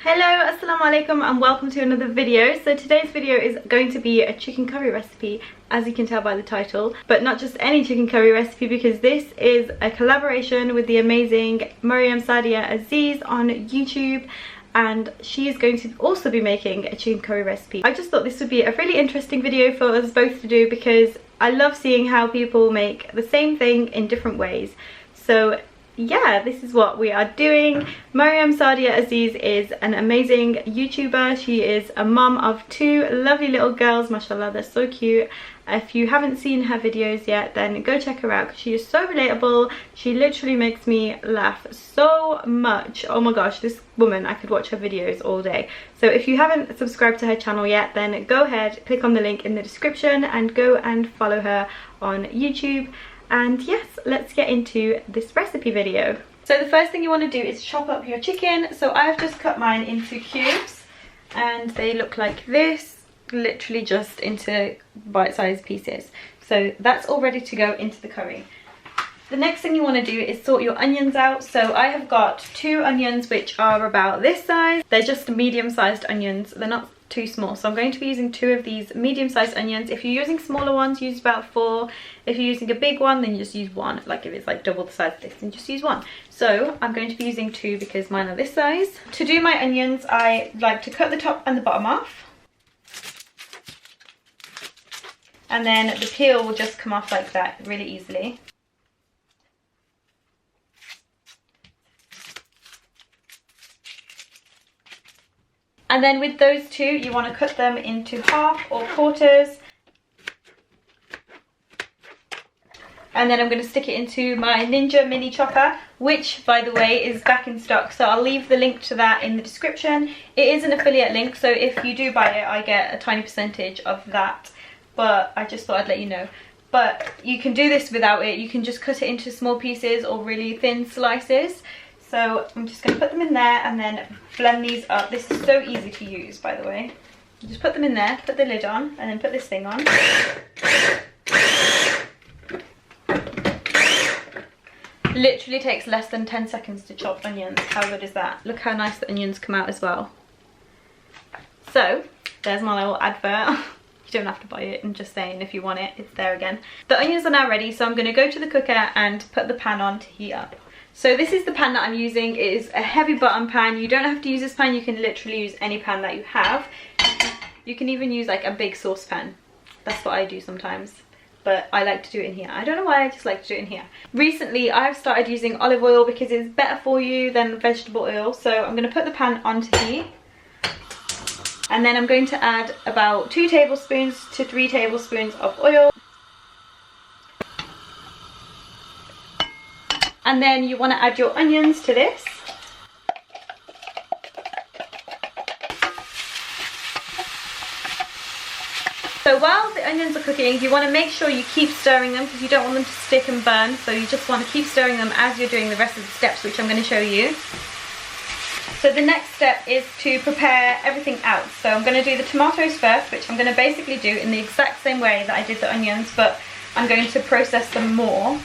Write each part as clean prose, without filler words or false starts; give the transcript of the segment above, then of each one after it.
Hello, assalamu alaikum and welcome to another video. So today's video is going to be a chicken curry recipe, as you can tell by the title, but not just any chicken curry recipe, because this is a collaboration with the amazing Mariam Sadia Aziz on YouTube, and she is going to also be making a chicken curry recipe. I just thought this would be a really interesting video for us both to do, because I love seeing how people make the same thing in different ways. So yeah, this is what we are doing. Mariam Sadia Aziz is an amazing YouTuber. She is a mum of two lovely little girls, mashallah, they're so cute. If you haven't seen her videos yet, then go check her out, because she is so relatable. She literally makes me laugh so much. Oh my gosh, this woman, I could watch her videos all day. So if you haven't subscribed to her channel yet, then go ahead, click on the link in the description and go and follow her on YouTube. And yes, let's get into this recipe video. So the first thing you want to do is chop up your chicken. So I've just cut mine into cubes and they look like this, literally just into bite-sized pieces. So that's all ready to go into the curry. The next thing you want to do is sort your onions out. So I have got 2 onions which are about this size. They're just medium-sized onions, they're not too small, so I'm going to be using 2 of these medium-sized onions. If you're using smaller ones, use about 4. If you're using a big one, then you just use 1. Like if it's like double the size of this, then just use 1. So I'm going to be using 2 because mine are this size. To do my onions, I like to cut the top and the bottom off, and then the peel will just come off like that really easily. And then with those 2, you want to cut them into half or quarters. And then I'm going to stick it into my Ninja mini chopper, which by the way is back in stock. So I'll leave the link to that in the description. It is an affiliate link, so if you do buy it, I get a tiny percentage of that. But I just thought I'd let you know. But you can do this without it. You can just cut it into small pieces or really thin slices. So I'm just going to put them in there and then blend these up. This is so easy to use, by the way. You just put them in there, put the lid on, and then put this thing on. Literally takes less than 10 seconds to chop onions. How good is that? Look how nice the onions come out as well. So there's my little advert. You don't have to buy it, I'm just saying, if you want it, it's there again. The onions are now ready, so I'm going to go to the cooker and put the pan on to heat up. So this is the pan that I'm using. It is a heavy bottom pan. You don't have to use this pan, you can literally use any pan that you have. You can even use like a big saucepan. That's what I do sometimes, but I like to do it in here. I don't know why, I just like to do it in here. Recently I've started using olive oil because it's better for you than vegetable oil. So I'm going to put the pan on to heat. And then I'm going to add about 2 tablespoons to 3 tablespoons of oil. And then you want to add your onions to this. So while the onions are cooking, you want to make sure you keep stirring them, because you don't want them to stick and burn. So you just want to keep stirring them as you're doing the rest of the steps, which I'm going to show you. So the next step is to prepare everything else. So I'm going to do the tomatoes first, which I'm going to basically do in the exact same way that I did the onions, but I'm going to process them more.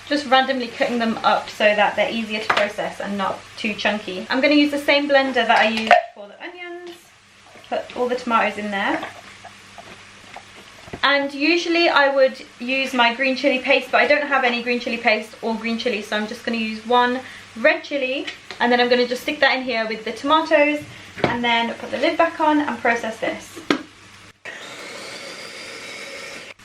Just randomly cutting them up so that they're easier to process and not too chunky. I'm going to use the same blender that I used for the onions. Put all the tomatoes in there. And usually I would use my green chili paste, but I don't have any green chili paste or green chili, so I'm just going to use 1 red chili, and then I'm going to just stick that in here with the tomatoes, and then put the lid back on and process this.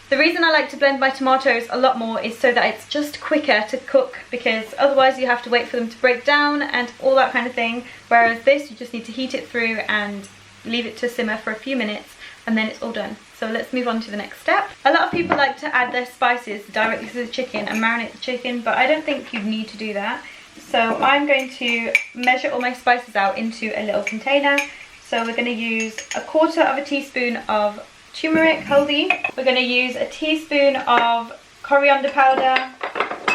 The reason I like to blend my tomatoes a lot more is so that it's just quicker to cook, because otherwise you have to wait for them to break down and all that kind of thing, whereas this you just need to heat it through and leave it to simmer for a few minutes and then it's all done. So let's move on to the next step. A lot of people like to add their spices directly to the chicken and marinate the chicken, but I don't think you need to do that. So I'm going to measure all my spices out into a little container. So we're going to use 1/4 teaspoon of turmeric, haldi. We're going to use a teaspoon of coriander powder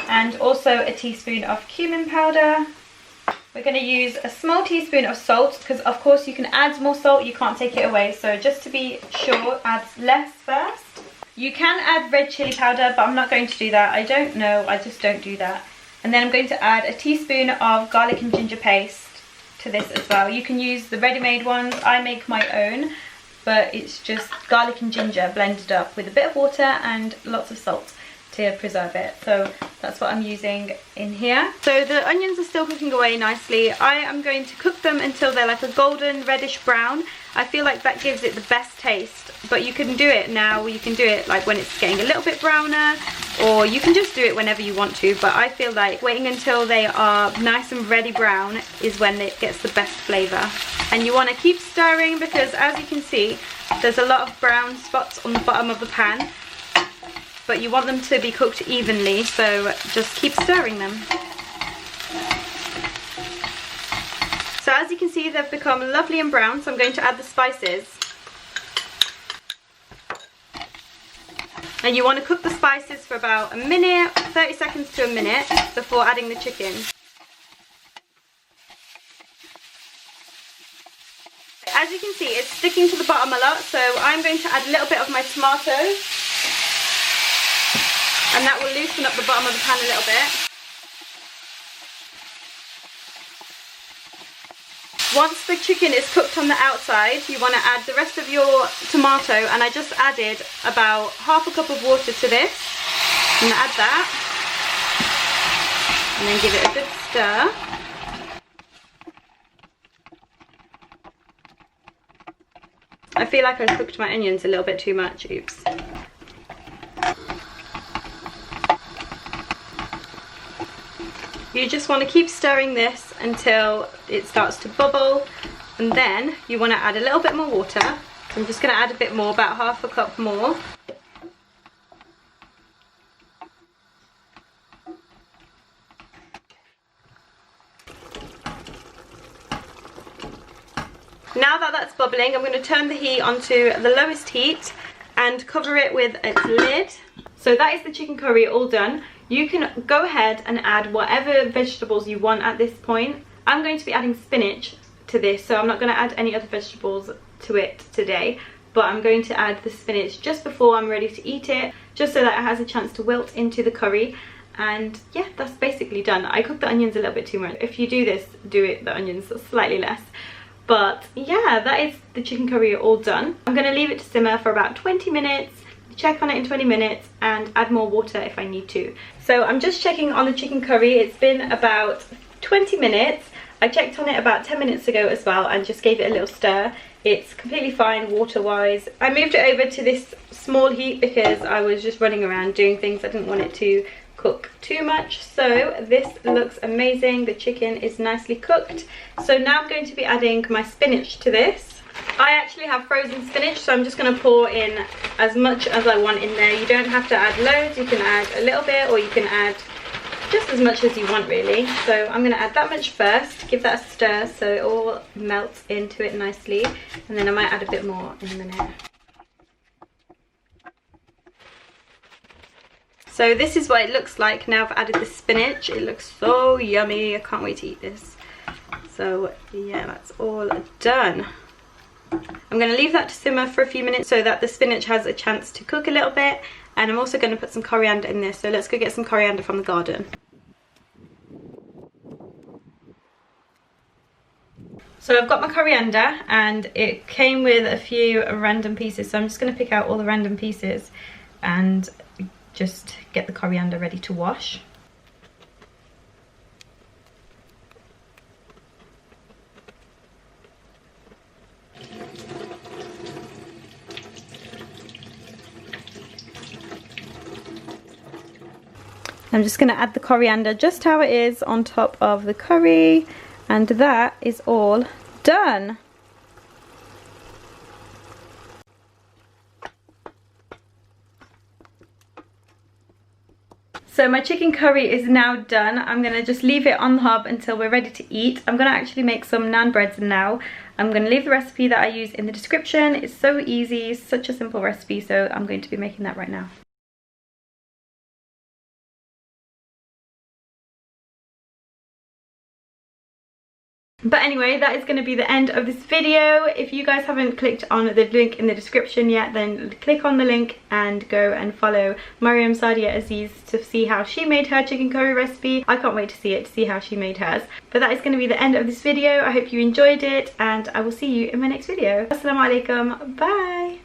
and also a teaspoon of cumin powder. We're going to use a small teaspoon of salt, because of course you can add more salt, you can't take it away. So just to be sure, add less first. You can add red chili powder, but I'm not going to do that. I don't know, I just don't do that. And then I'm going to add a teaspoon of garlic and ginger paste to this as well. You can use the ready-made ones. I make my own, but it's just garlic and ginger blended up with a bit of water and lots of salt to preserve it. So that's what I'm using in here. So the onions are still cooking away nicely. I am going to cook them until they're like a golden reddish brown. I feel like that gives it the best taste, but you can do it now, you can do it like when it's getting a little bit browner, or you can just do it whenever you want to, but I feel like waiting until they are nice and ready brown is when it gets the best flavour. And you want to keep stirring because, as you can see, there's a lot of brown spots on the bottom of the pan, but you want them to be cooked evenly, so just keep stirring them. So as you can see, they've become lovely and brown, so I'm going to add the spices. And you want to cook the spices for about a minute, 30 seconds to a minute before adding the chicken. As you can see, it's sticking to the bottom a lot, so I'm going to add a little bit of my tomatoes, and that will loosen up the bottom of the pan a little bit. Once the chicken is cooked on the outside, you want to add the rest of your tomato, and I just added about half a cup of water to this. I'm going to add that, and then give it a good stir. I feel like I cooked my onions a little bit too much, oops. You just want to keep stirring this until it starts to bubble, and then you want to add a little bit more water. So I'm just going to add a bit more, about half a cup more. Now that that's bubbling, I'm going to turn the heat onto the lowest heat and cover it with its lid. So that is the chicken curry all done. You can go ahead and add whatever vegetables you want at this point. I'm going to be adding spinach to this, so I'm not going to add any other vegetables to it today, but I'm going to add the spinach just before I'm ready to eat it, just so that it has a chance to wilt into the curry. And yeah, that's basically done. I cooked the onions a little bit too much. If you do this, do it the onions slightly less. But yeah, that is the chicken curry all done. I'm going to leave it to simmer for about 20 minutes. Check on it in 20 minutes and add more water if I need to. So I'm just checking on the chicken curry. It's been about 20 minutes. I checked on it about 10 minutes ago as well and just gave it a little stir. It's completely fine water wise. I moved it over to this small heat because I was just running around doing things. I didn't want it to cook too much. So this looks amazing. The chicken is nicely cooked. So now I'm going to be adding my spinach to this. I actually have frozen spinach, so I'm just going to pour in as much as I want in there. You don't have to add loads, you can add a little bit, or you can add just as much as you want really. So I'm going to add that much first, give that a stir so it all melts into it nicely, and then I might add a bit more in a minute. So this is what it looks like now I've added the spinach. It looks so yummy, I can't wait to eat this. So yeah, that's all done. I'm going to leave that to simmer for a few minutes so that the spinach has a chance to cook a little bit, and I'm also going to put some coriander in this, so let's go get some coriander from the garden. So I've got my coriander and it came with a few random pieces, so I'm just going to pick out all the random pieces and just get the coriander ready to wash. I'm just going to add the coriander just how it is on top of the curry, and that is all done. So my chicken curry is now done. I'm going to just leave it on the hob until we're ready to eat. I'm going to actually make some naan breads now. I'm going to leave the recipe that I use in the description. It's so easy, such a simple recipe, so I'm going to be making that right now. But anyway, that is going to be the end of this video. If you guys haven't clicked on the link in the description yet, then click on the link and go and follow Mariam Sadia Aziz to see how she made her chicken curry recipe. I can't wait to see it, to see how she made hers. But that is going to be the end of this video. I hope you enjoyed it, and I will see you in my next video. Assalamu alaikum. Bye.